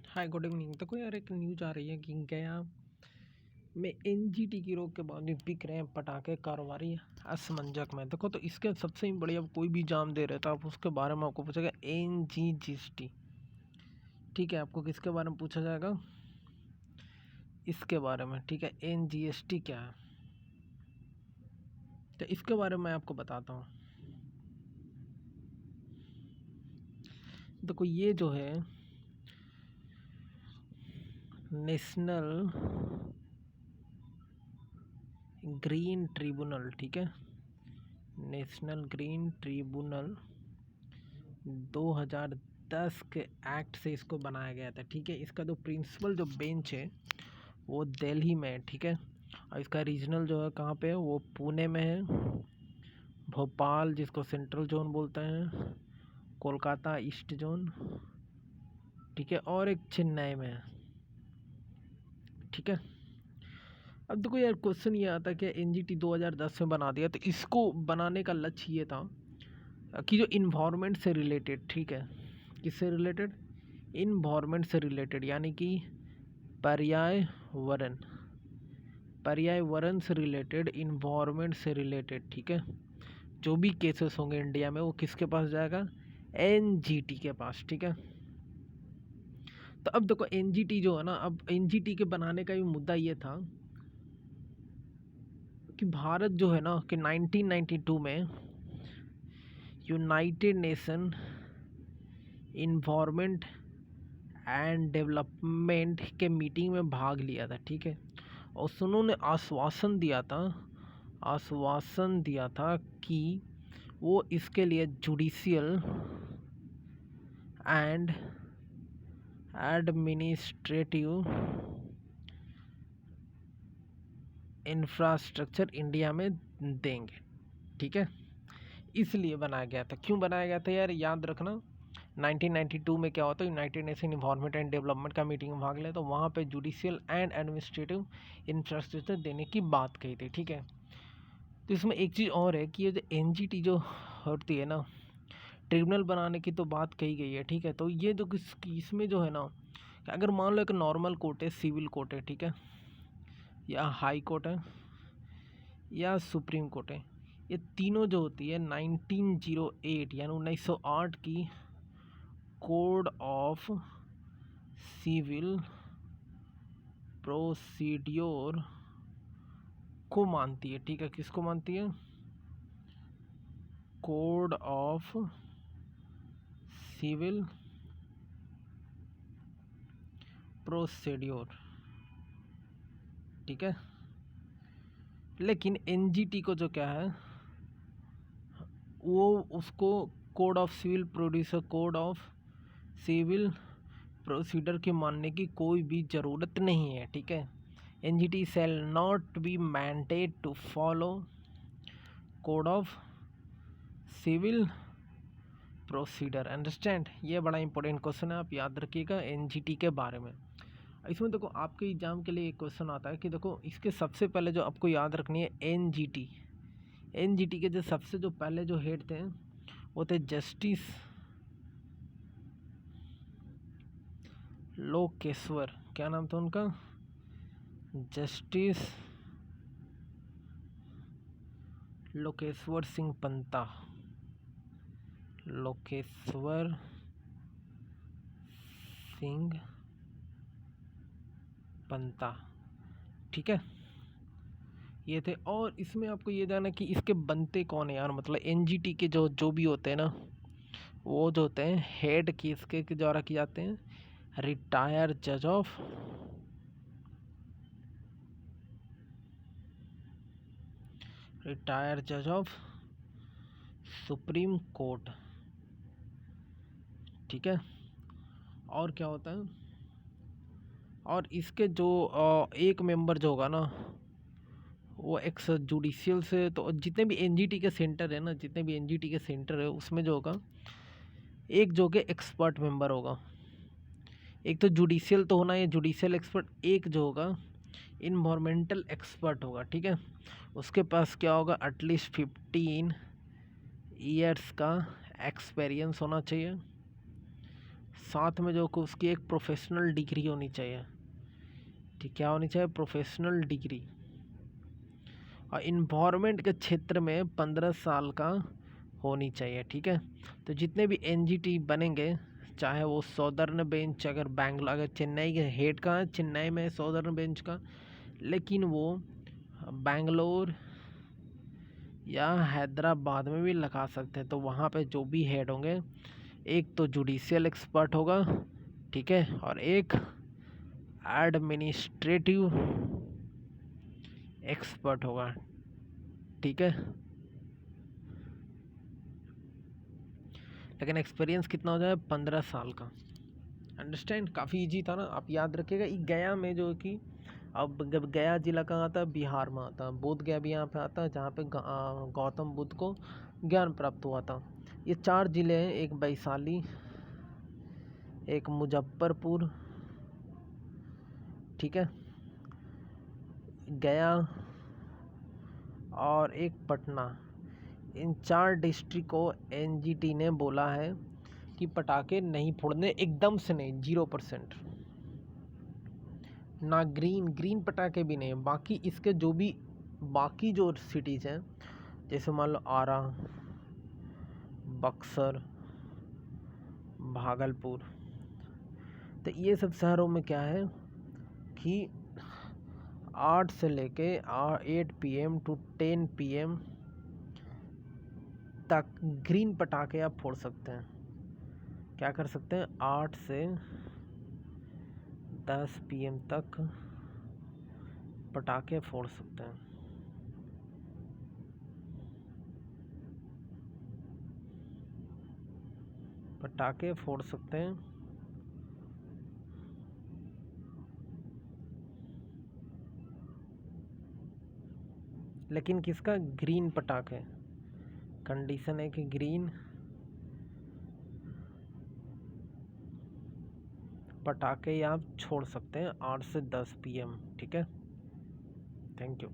Hi good evening. देखो यार, एक न्यूज आ रही है कि गया में एनजीटी की रोक के बावजूद बिक रहे हैं पटाखे कारोबारी असमंजक में। देखो तो इसके सबसे बढ़िया, कोई भी जाम दे रहे तो आप उसके बारे में आपको पूछेगा एनजीजीएसटी। ठीक है, आपको किसके बारे में पूछा जाएगा? इसके बारे में। ठीक है, एनजीएसटी क्या है तो इसके बारे में मैं आपको बताता हूँ। देखो ये जो है नेशनल ग्रीन ट्रिब्यूनल, ठीक है, नेशनल ग्रीन ट्रिब्यूनल 2010 के एक्ट से इसको बनाया गया था। ठीक है, इसका जो प्रिंसिपल जो बेंच है वो दिल्ली में है। ठीक है, और इसका रीजनल जो है कहाँ पे है, वो पुणे में है, भोपाल जिसको सेंट्रल जोन बोलते हैं, कोलकाता ईस्ट जोन, ठीक है, और एक चेन्नई में है। ठीक है, अब देखो यार, क्वेश्चन ये आता है कि एनजीटी 2010 में बना दिया, तो इसको बनाने का लक्ष्य ये था कि जो इन्वायरमेंट से रिलेटेड, ठीक है, किससे रिलेटेड, इन्वायरमेंट से रिलेटेड, यानी कि पर्यावरण, पर्यावरण से रिलेटेड, इन्वायरमेंट से रिलेटेड, ठीक है, जो भी केसेस होंगे इंडिया में वो किसके पास जाएगा? एनजीटी के पास। ठीक है, तो अब देखो एनजीटी जो है ना, अब एनजीटी के बनाने का भी मुद्दा ये था कि भारत जो है ना कि 1992 में United nation environment and development के मीटिंग में भाग लिया था। ठीक है, और उन्होंने आश्वासन दिया था कि वो इसके लिए judicial and administrative infrastructure India में देंगे। ठीक है, इसलिए बनाया गया था। क्यों बनाया गया था यार, याद रखना, 1992 में क्या होता है, United nation environment and development का मीटिंग में भाग लिया, तो वहाँ पे जुडिशियल एंड एडमिनिस्ट्रेटिव इंफ्रास्ट्रक्चर देने की बात कही थी। ठीक है, तो इसमें एक चीज़ और है कि ये जो एनजीटी जो होती है ना, ट्रिब्यूनल बनाने की तो बात कही गई है। ठीक है, तो ये जो इसमें जो है ना, अगर मान लो एक नॉर्मल कोर्ट है, सिविल कोर्ट है, ठीक है, या हाई कोर्ट है, या सुप्रीम कोर्ट है, ये तीनों जो होती है 1908 यानी 1908 की कोड ऑफ सिविल प्रोसीड्योर को मानती है। ठीक है, किसको मानती है? Code of civil procedure. ठीक है, लेकिन एनजीटी को जो क्या है, वो उसको code of civil procedure, code of civil procedure के मानने की कोई भी ज़रूरत नहीं है। ठीक है, NGT shall not be mandated to follow code of civil procedure. Understand? ये बड़ा इंपॉर्टेंट क्वेश्चन है, आप याद रखिएगा एनजीटी के बारे में। इसमें देखो आपके एग्जाम के लिए एक क्वेश्चन आता है कि देखो इसके सबसे पहले जो आपको याद रखनी है, एनजीटी, एनजीटी के जो सबसे जो पहले जो हेड थे वो थे जस्टिस लोकेश्वर। क्या नाम था उनका? जस्टिस लोकेश्वर सिंह पंता, लोकेश्वर सिंह पंता। ठीक है, ये थे। और इसमें आपको ये जानना कि इसके बनते कौन है यार, मतलब एनजीटी के जो भी होते हैं ना, वो जो होते हैं हेड किसके द्वारा किए जाते हैं? रिटायर जज ऑफ सुप्रीम कोर्ट। ठीक है, और क्या होता है, और इसके जो एक मेंबर जो होगा ना, वो एक्स जुडिशियल से, तो जितने भी एनजीटी के सेंटर है ना, जितने भी एनजीटी के सेंटर है उसमें जो होगा एक जो कि एक्सपर्ट मेंबर होगा। एक तो जुडिशियल तो होना है, जुडिशियल एक्सपर्ट, एक जो होगा इन्वायरमेंटल एक्सपर्ट होगा। ठीक है, उसके पास क्या होगा, एटलीस्ट 15 ईयर्स का एक्सपीरियंस होना चाहिए। साथ में जो उसकी एक प्रोफेशनल डिग्री होनी चाहिए। ठीक, क्या होनी चाहिए? Professional degree. और इन्वायरमेंट के क्षेत्र में 15 साल का होनी चाहिए। ठीक है, तो जितने भी एनजीटी बनेंगे, चाहे वो सौदर्न बेंच, अगर अगर चेन्नई के हेड का है, चेन्नई में सौदर्न बेंच का, लेकिन वो बैंगलोर या हैदराबाद में भी लगा सकते हैं। तो वहाँ पे जो भी हेड होंगे, एक तो जुडिशियल एक्सपर्ट होगा, ठीक है, और एक एडमिनिस्ट्रेटिव एक्सपर्ट होगा। ठीक है, लेकिन एक्सपीरियंस कितना हो जाए? 15 साल का। अंडरस्टैंड? काफ़ी इजी था ना। आप याद रखिएगा, गया में जो कि अब गया जिला कहाँ आता है? बिहार में आता है। बोध गया भी यहाँ पे आता है, जहाँ पे गौतम बुद्ध को ज्ञान प्राप्त हुआ था। ये 4 जिले हैं, एक वैशाली, एक मुजफ्फरपुर, ठीक है, गया और एक पटना। इन 4 डिस्ट्रिक्ट को एनजीटी ने बोला है कि पटाखे नहीं फोड़ने, एकदम से नहीं, 0%। ना ग्रीन पटाखे भी नहीं। बाकी इसके जो भी बाकी जो सिटीज़ हैं, जैसे मान लो आरा, बक्सर, भागलपुर, तो ये सब शहरों में क्या है कि 8 से लेके 8 PM to 10 PM तक ग्रीन पटाखे आप फोड़ सकते हैं। क्या कर सकते हैं? 8 से 10 PM तक पटाखे फोड़ सकते हैं। पटाखे फोड़ सकते हैं, लेकिन किसका? ग्रीन पटाखे। कंडीशन है कि ग्रीन पटाखे आप छोड़ सकते हैं 8 से 10 PM। ठीक है, थैंक यू।